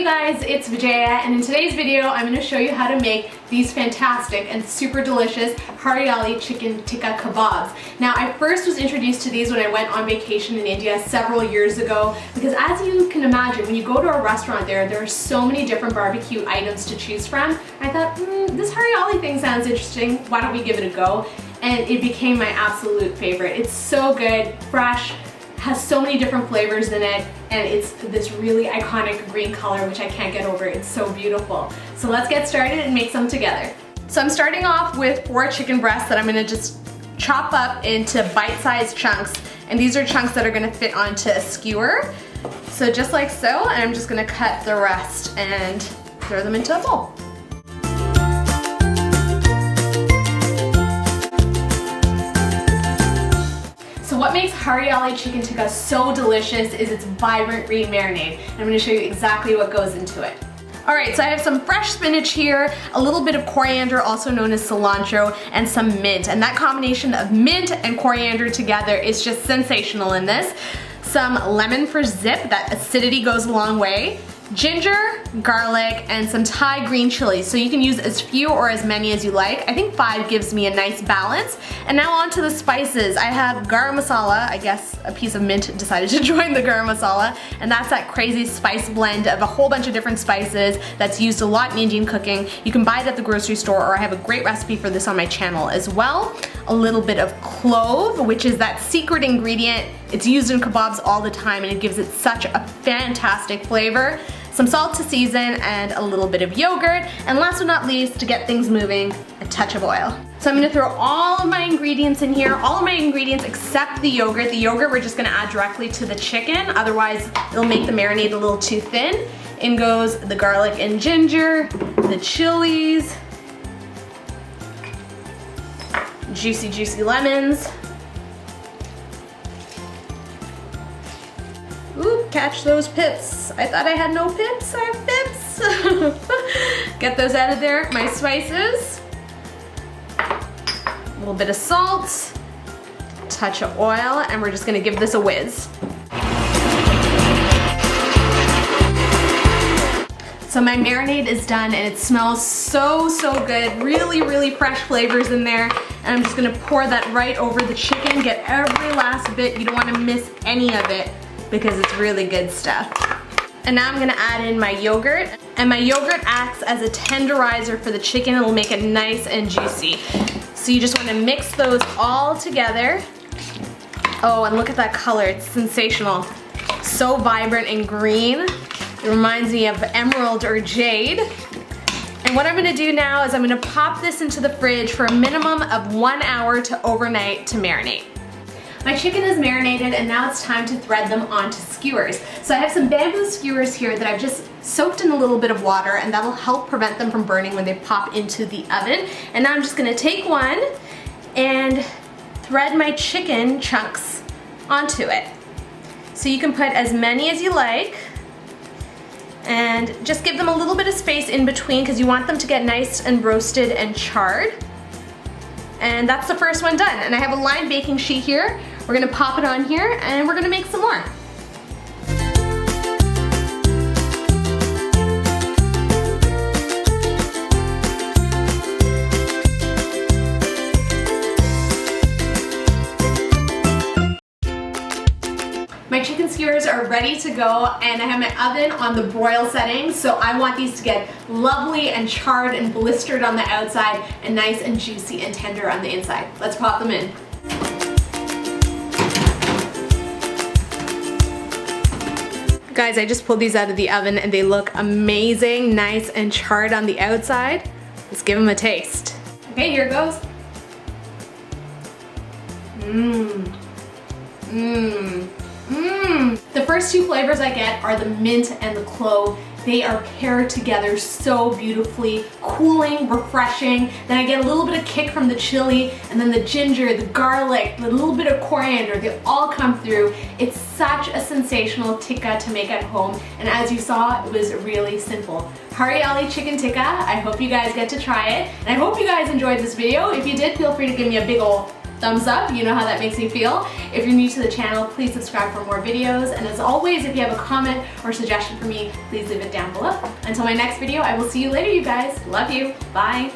you guys, it's Vijaya, and in today's video I'm going to show you how to make these fantastic and super delicious Hariyali Chicken Kebabs. Now, I first was introduced to these when I went on vacation in India several years ago, because as you can imagine, when you go to a restaurant there are so many different barbecue items to choose from. I thought, this Hariyali thing sounds interesting, why don't we give it a go? And it became my absolute favorite. It's so good, fresh, has so many different flavors in it, and it's this really iconic green color which I can't get over. It's so beautiful. So let's get started and make some together. So I'm starting off with 4 chicken breasts that I'm gonna just chop up into bite-sized chunks, and these are chunks that are gonna fit onto a skewer. So just like so, and I'm just gonna cut the rest and throw them into a bowl. So what makes Hariyali Chicken Tikka so delicious is its vibrant green marinade. And I'm going to show you exactly what goes into it. Alright, so I have some fresh spinach here, a little bit of coriander, also known as cilantro, and some mint. And that combination of mint and coriander together is just sensational in this. Some lemon for zip, that acidity goes a long way. Ginger, garlic, and some Thai green chilies. So you can use as few or as many as you like. I think 5 gives me a nice balance. And now on to the spices. I have Garam Masala. I guess a piece of mint decided to join the Garam Masala. And that's that crazy spice blend of a whole bunch of different spices that's used a lot in Indian cooking. You can buy it at the grocery store, or I have a great recipe for this on my channel as well. A little bit of clove, which is that secret ingredient. It's used in kebabs all the time, and it gives it such a fantastic flavor. Some salt to season, and a little bit of yogurt, and last but not least, to get things moving, a touch of oil. So I'm gonna throw all of my ingredients in here, all of my ingredients except the yogurt. The yogurt we're just gonna add directly to the chicken, otherwise it'll make the marinade a little too thin. In goes the garlic and ginger, the chilies, juicy lemons. Oop, catch those pips. I thought I had no pips, I have pips. Get those out of there. My spices, a little bit of salt, touch of oil, and we're just gonna give this a whiz. So my marinade is done, and it smells so good. Really fresh flavors in there. And I'm just gonna pour that right over the chicken, get every last bit. You don't wanna miss any of it, because it's really good stuff. And now I'm gonna add in my yogurt, and my yogurt acts as a tenderizer for the chicken. It'll make it nice and juicy. So you just wanna mix those all together. Oh, and look at that color, it's sensational. So vibrant and green. It reminds me of emerald or jade. And what I'm gonna do now is I'm gonna pop this into the fridge for a minimum of 1 hour to overnight to marinate. My chicken is marinated, and now it's time to thread them onto skewers. So I have some bamboo skewers here that I've just soaked in a little bit of water, and that'll help prevent them from burning when they pop into the oven. And now I'm just gonna take one and thread my chicken chunks onto it. So you can put as many as you like, and just give them a little bit of space in between, because you want them to get nice and roasted and charred. And that's the first one done. And I have a lined baking sheet here. We're gonna pop it on here, and we're gonna make some more. My chicken skewers are ready to go, and I have my oven on the broil setting, so I want these to get lovely and charred and blistered on the outside, and nice and juicy and tender on the inside. Let's pop them in. Guys, I just pulled these out of the oven, and they look amazing, nice and charred on the outside. Let's give them a taste. Okay, here it goes. The first 2 flavors I get are the mint and the clove. They are paired together so beautifully, cooling, refreshing. Then I get a little bit of kick from the chili, and then the ginger, the garlic, a little bit of coriander. They all come through. It's such a sensational tikka to make at home, and as you saw, it was really simple. Hariyali Chicken Tikka, I hope you guys get to try it, and I hope you guys enjoyed this video. If you did, feel free to give me a big ol' thumbs up. You know how that makes me feel. If you're new to the channel, please subscribe for more videos. And as always, if you have a comment or suggestion for me, please leave it down below. Until my next video, I will see you later, you guys. Love you. Bye.